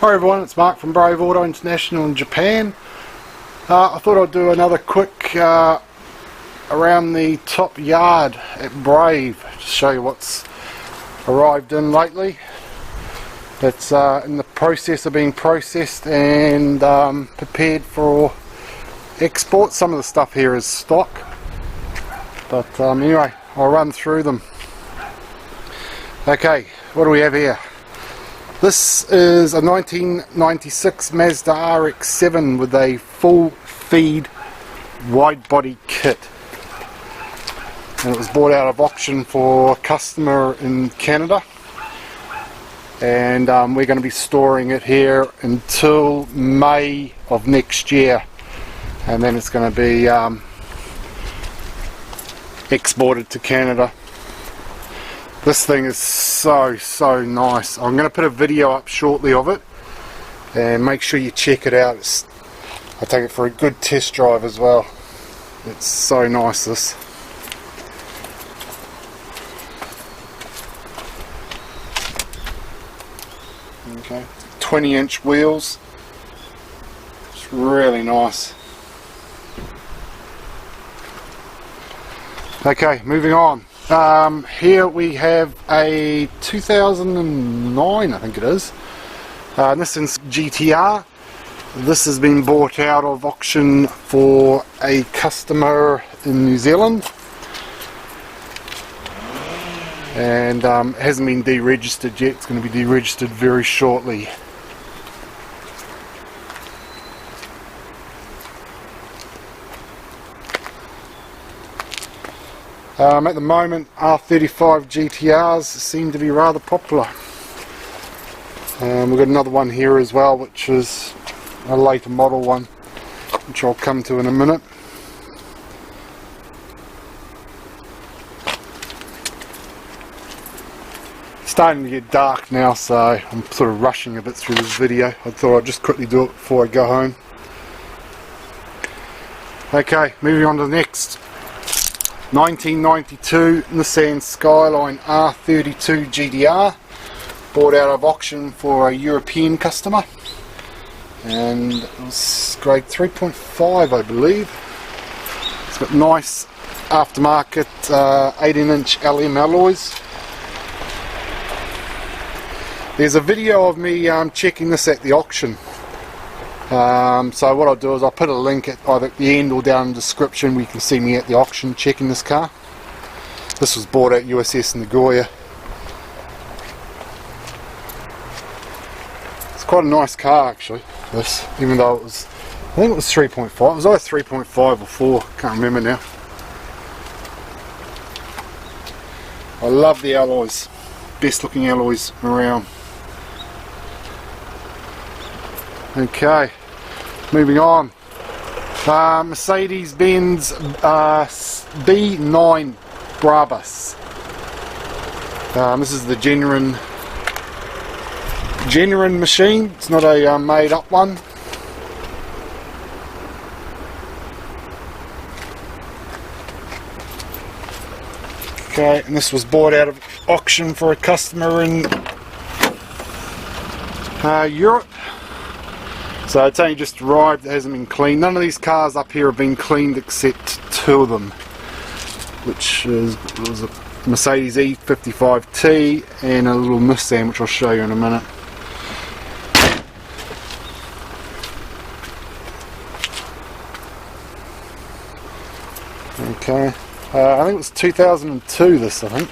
Hi everyone, it's Mark from Brave Auto International in Japan. I thought I'd do another quick around the top yard at Brave to show you what's arrived in lately. It's in the process of being processed and prepared for export. Some of the stuff here is stock, but anyway, I'll run through them. Okay, what do we have here? This is a 1996 Mazda RX-7 with a full feed wide body kit, and it was bought out of auction for a customer in Canada, and we're going to be storing it here until May of next year, and then it's going to be exported to Canada. This thing is so nice. I'm going to put a video up shortly of it, and make sure you check it out. I'll take it for a good test drive as well. It's so nice, this. Okay, 20-inch wheels. It's really nice. Okay, moving on. Here we have a 2009, I think it is, Nissan GTR. This has been bought out of auction for a customer in New Zealand, and hasn't been deregistered yet. It's going to be deregistered very shortly. At the moment, R35 GTRs seem to be rather popular. We've got another one here as well, which is a later model one, which I'll come to in a minute. It's starting to get dark now, so I'm sort of rushing a bit through this video. I thought I'd just quickly do it before I go home. Okay, moving on to the next. 1992 Nissan Skyline R32 GDR, bought out of auction for a European customer, and it was grade 3.5, I believe. It's got nice aftermarket 18-inch LM alloys. There's a video of me checking this at the auction. So what I'll do is I'll put a link at either at the end or down in the description where you can see me at the auction checking this car. This was bought at USS Ninja. It's quite a nice car actually, this, even though it was, I think it was 3.5, it was either 3.5 or 4, can't remember now. I love the alloys, best looking alloys around. Okay, moving on. Mercedes-Benz B9 Brabus. This is the genuine machine. It's not a made-up one. Okay, and this was bought out of auction for a customer in Europe. So it's only just arrived, it hasn't been cleaned. None of these cars up here have been cleaned except two of them, which was a Mercedes E55T and a little Nissan, which I'll show you in a minute. Okay, I think it was 2002 this, I think.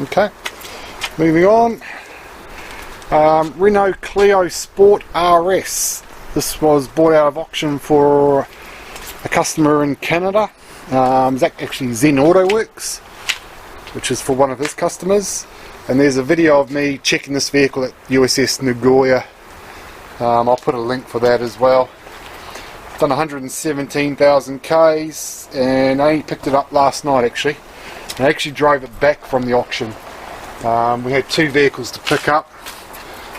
Okay, moving on. Renault Clio Sport RS. This was bought out of auction for a customer in Canada. It's actually Zen Auto Works, which is for one of his customers. And there's a video of me checking this vehicle at USS Ninja. I'll put a link for that as well. Done 117,000 Ks, and I only picked it up last night actually. I actually drove it back from the auction. We had two vehicles to pick up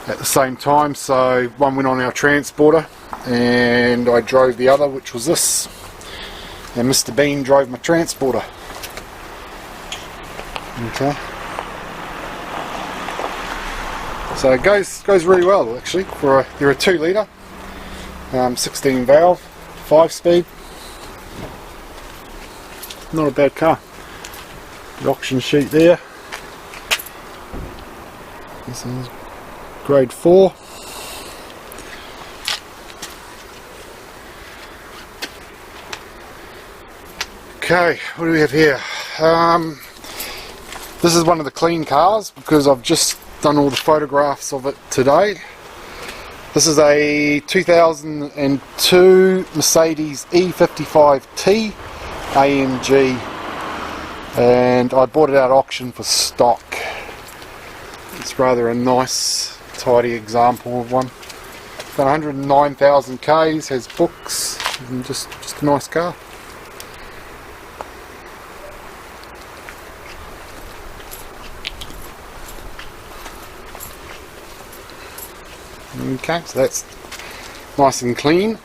at the same time, so one went on our transporter and I drove the other, which was this. and Mr. Bean drove my transporter. Okay. So it goes really well actually. They're a 2 litre, 16 valve, 5 speed. Not a bad car. The auction sheet there. This is grade 4. Okay, what do we have here? This is one of the clean cars because I've just done all the photographs of it today. This is a 2002 Mercedes E55T AMG, and I bought it at auction for stock. It's rather a nice, tidy example of one. Got 109,000 Ks, has books, and just a nice car. Okay, so that's nice and clean.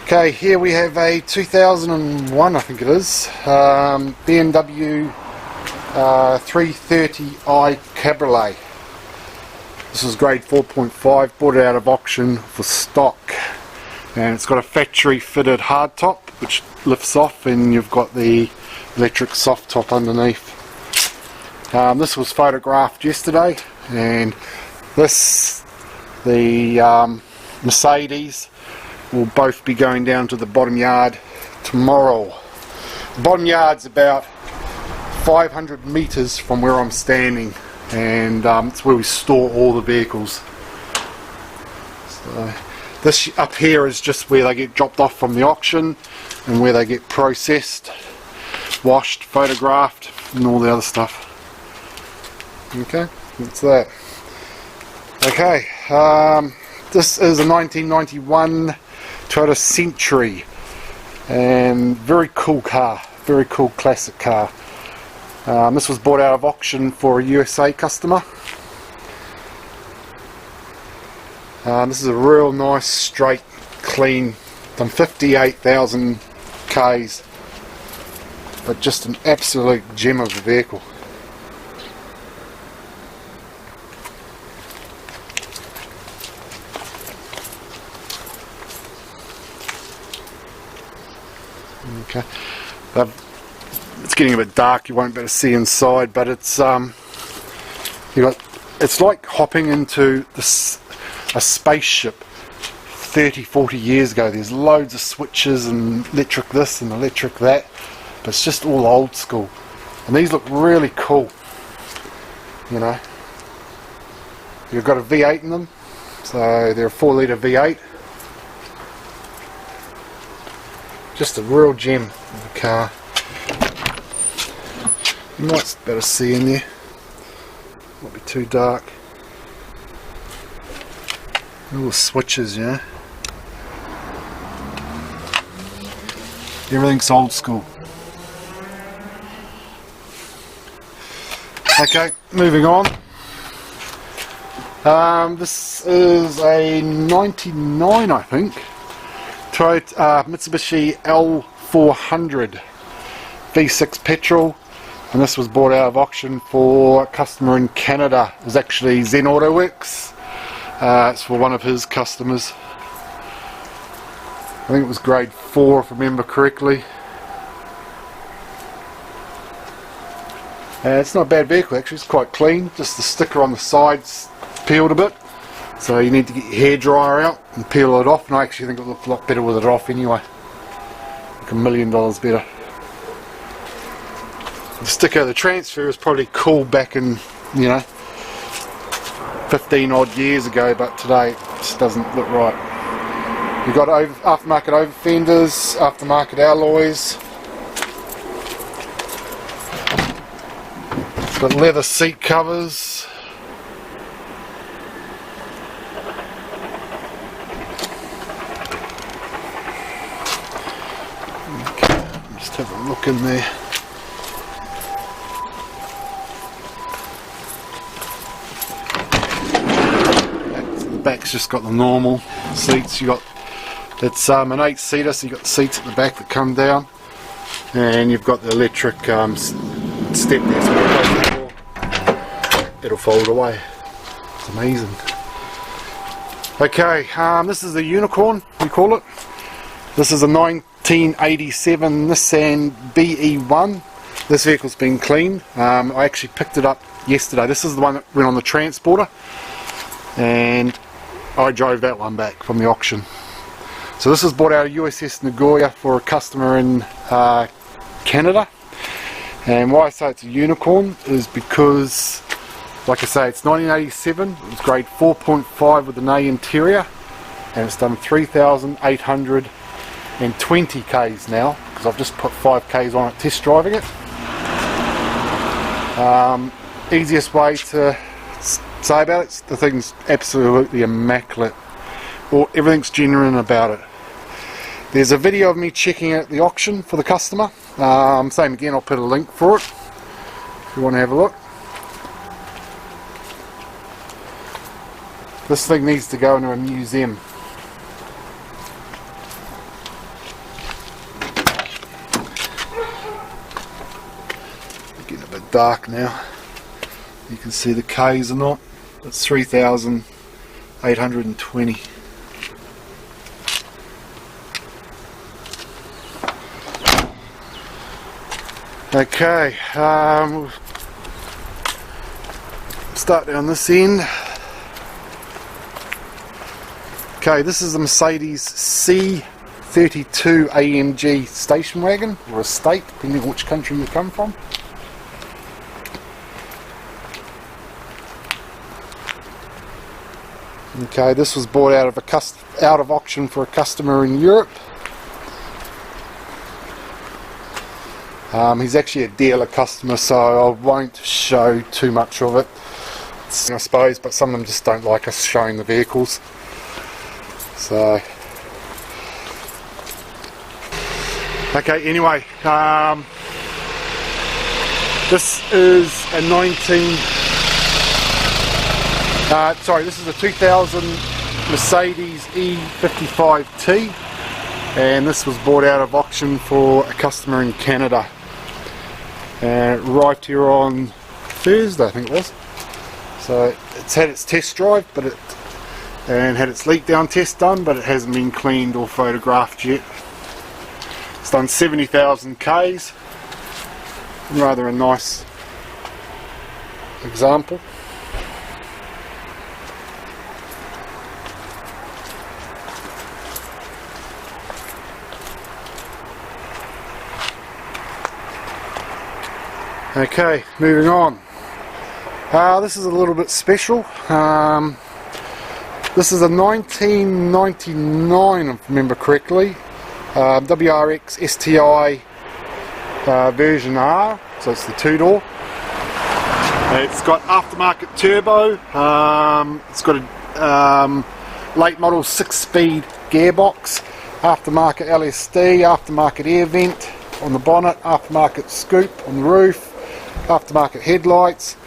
Okay, here we have a 2001, I think it is, BMW 330i Cabriolet. This is grade 4.5, bought it out of auction for stock, and it's got a factory fitted hardtop which lifts off, and you've got the electric soft top underneath. This was photographed yesterday, and the Mercedes will both be going down to the bottom yard tomorrow. The bottom yard's about 500 metres from where I'm standing, and it's where we store all the vehicles. So this up here is just where they get dropped off from the auction and where they get processed, washed, photographed, and all the other stuff. Okay, that's that. Okay, this is a 1991 Toyota Century, and very cool car, very cool classic car. This was bought out of auction for a USA customer. This is a real nice, straight, clean, done 58,000 Ks, but just an absolute gem of a vehicle. Okay, it's getting a bit dark, you won't be able to see inside, but it's it's like hopping into a spaceship 30-40 years ago. There's loads of switches and electric this and electric that, but it's just all old school, and these look really cool. You know, you've got a V8 in them, so they're a 4 litre V8. Just a real gem of a car. You might better see in there. Might be too dark. All the switches, yeah. Everything's old school. Okay, moving on. This is a 99, I think. Mitsubishi L400 V6 petrol, and this was bought out of auction for a customer in Canada. It was actually Zen Auto Works. It's for one of his customers. I think it was grade 4 if I remember correctly. It's not a bad vehicle actually, it's quite clean, just the sticker on the sides peeled a bit. So you need to get your hairdryer out and peel it off, and I actually think it looked a lot better with it off anyway. Like $1 million better. The sticker, the transfer was probably cool back in, you know, 15 odd years ago, but today it just doesn't look right. You've got aftermarket over fenders, aftermarket alloys. It's got leather seat covers. Just have a look in there. The back's just got the normal seats. You got It's an 8-seater, so you've got the seats at the back that come down, and you've got the electric step there, so when you close the door, it'll fold away. It's amazing. Okay, this is a unicorn, we call it. This is a 1987 Nissan BE1. This vehicle's been cleaned. I actually picked it up yesterday. This is the one that went on the transporter, and I drove that one back from the auction. So this was bought out of USS Ninja for a customer in Canada. And why I say it's a unicorn is because, like I say, it's 1987. It was grade 4.5 with an A interior, and it's done 3,820 Ks now, because I've just put 5 Ks on it test driving it. Easiest way to say about it, the thing's absolutely immaculate. Everything's genuine about it. There's a video of me checking out the auction for the customer. Same again, I'll put a link for it if you want to have a look. This thing needs to go into a museum. Getting a bit dark now. You can see the K's or not. It's 3,820. Okay, start down this end. Okay, this is a Mercedes C32 AMG station wagon, or estate, depending on which country you come from. Okay, this was bought out of auction for a customer in Europe. He's actually a dealer customer, so I won't show too much of it, I suppose, but some of them just don't like us showing the vehicles. So, okay, anyway, this is a this is a 2000 Mercedes E55T, and this was bought out of auction for a customer in Canada. And it arrived here on Thursday, I think it was. So it's had its test drive, and had its leak down test done, but it hasn't been cleaned or photographed yet. It's done 70,000 Ks. Rather a nice example. Okay, moving on. This is a little bit special. This is a 1999, if I remember correctly, WRX STI version R, so it's the 2-door. It's got aftermarket turbo, it's got a late model 6-speed gearbox, aftermarket LSD, aftermarket air vent on the bonnet, aftermarket scoop on the roof, aftermarket headlights,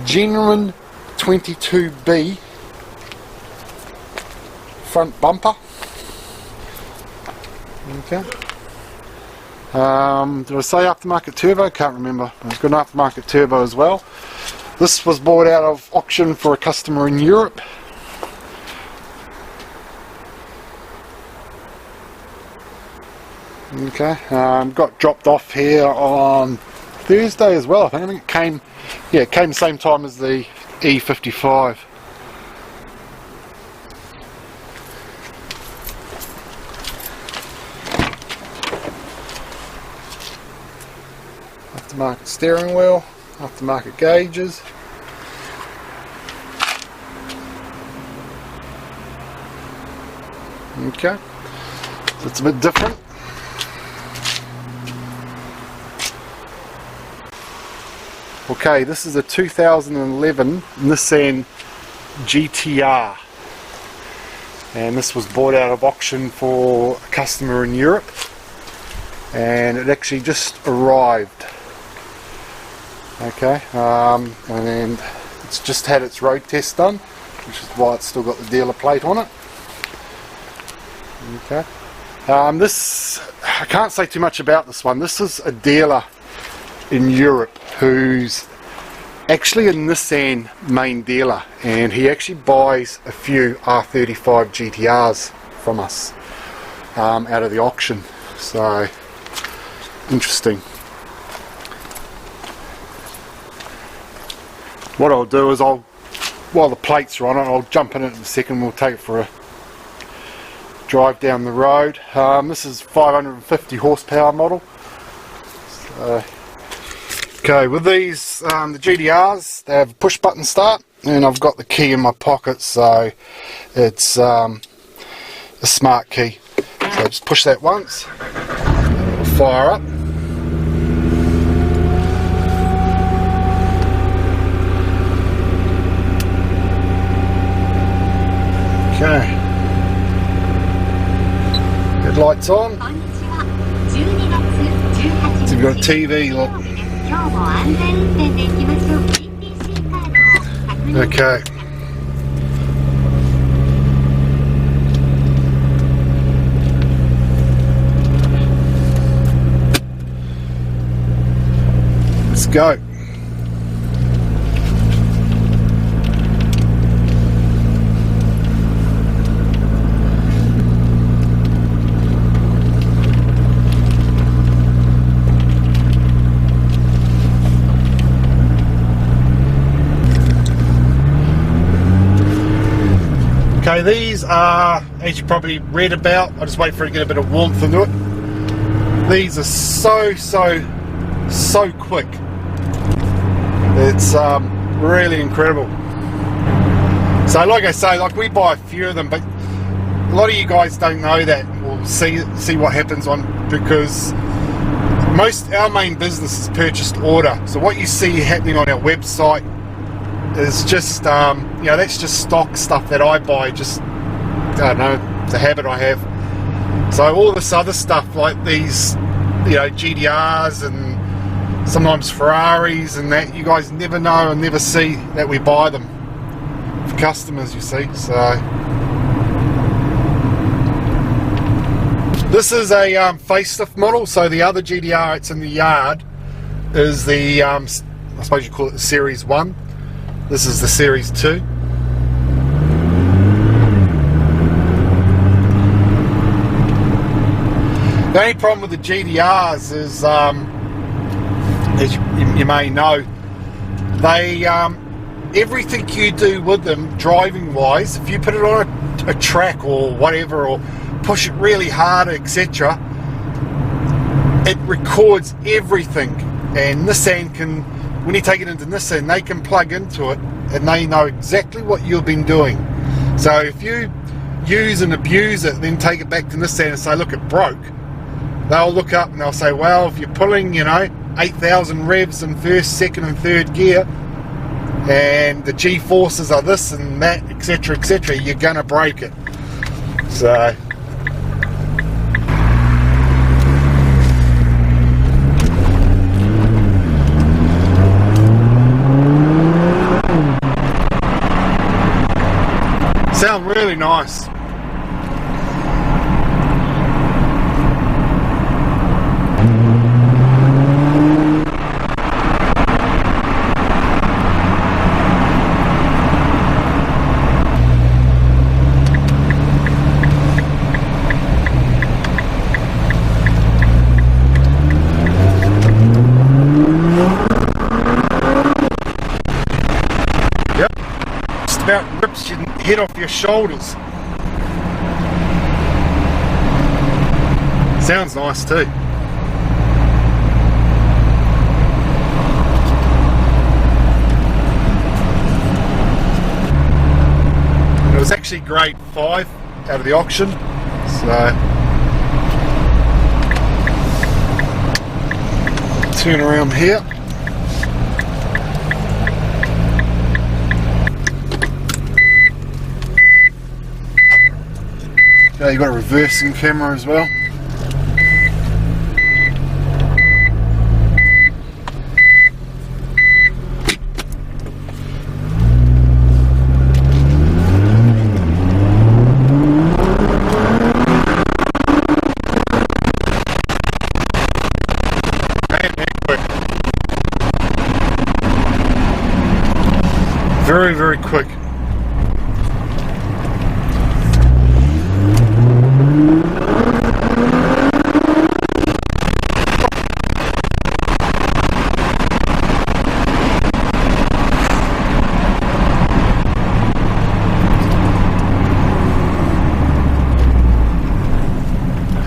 genuine 22B front bumper. Okay. Did I say aftermarket turbo? Can't remember. It's got an aftermarket turbo as well. This was bought out of auction for a customer in Europe. Okay. Got dropped off here on Thursday as well. I think it came, yeah, it came the same time as the E55. Aftermarket steering wheel, aftermarket gauges. Okay, so it's a bit different. Okay, this is a 2011 Nissan GTR, and this was bought out of auction for a customer in Europe, and it actually just arrived. Okay, and it's just had its road test done, which is why it's still got the dealer plate on it. Okay. This, I can't say too much about this one. This is a dealer in Europe who's actually a Nissan main dealer, and he actually buys a few R35 GTRs from us out of the auction. So interesting. What I'll do is while the plates are on it, I'll jump in it in a second. We'll take it for a drive down the road. This is 550 horsepower model. So, okay, with these, the GDRs, they have a push button start, and I've got the key in my pocket, so it's a smart key. So just push that once, it'll fire up. Okay. Headlights on. So you've got a TV look. Okay. Let's go. Okay, these are, as you probably read about, I'll just wait for it to get a bit of warmth into it. These are so quick. It's really incredible. So like I say, like we buy a few of them, but a lot of you guys don't know that. We'll see what happens on, because our main business is purchased order. So what you see happening on our website is just, you know, that's just stock stuff that I buy, just, I don't know, it's a habit I have. So all this other stuff, like these, you know, GDRs and sometimes Ferraris and that, you guys never know and never see that we buy them for customers, you see. So this is a facelift model, so the other GDR it's in the yard is the, I suppose you call it the Series 1. This is the Series 2. The only problem with the GDRs is, as you may know, they everything you do with them driving wise, if you put it on a track or whatever, or push it really hard, etc., it records everything, and Nissan can, when you take it into Nissan, they can plug into it and they know exactly what you've been doing. So if you use and abuse it, then take it back to Nissan and say, look, it broke, they'll look up and they'll say, well, if you're pulling, you know, 8,000 revs in first, second and third gear, and the G-forces are this and that, etc., etc., you're gonna break it. So sound really nice. Yep, just about rips your head off your shoulders. Sounds nice too. It was actually grade 5 out of the auction, so turn around here. Okay, you've got a reversing camera as well. Very, very quick.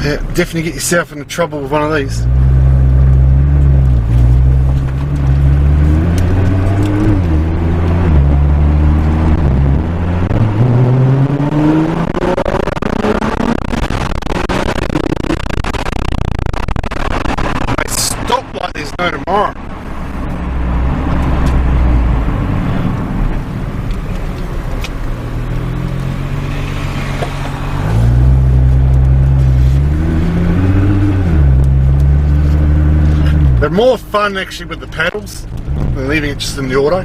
Yeah, definitely get yourself into trouble with one of these. They stop like there's no tomorrow. They're more fun actually with the paddles than leaving it just in the auto.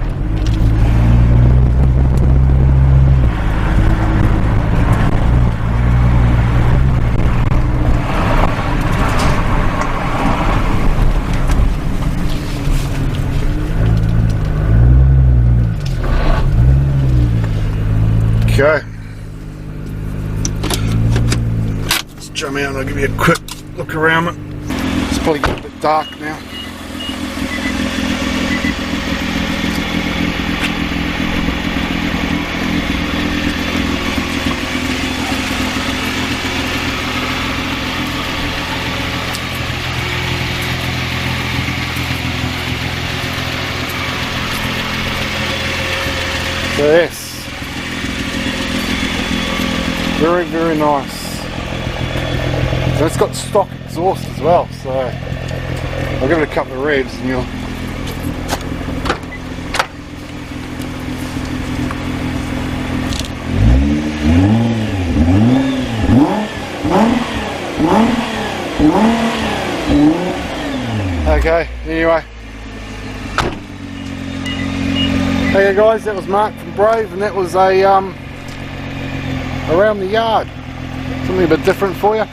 Okay. Let's jump out and I'll give you a quick look around it. It's probably getting a bit dark now. So yes, very, very nice. And it's got stock exhaust as well, so I'll give it a couple of revs and you'll... Okay, anyway. Okay guys, that was Mark from Brave, and that was a around the yard. Something a bit different for you.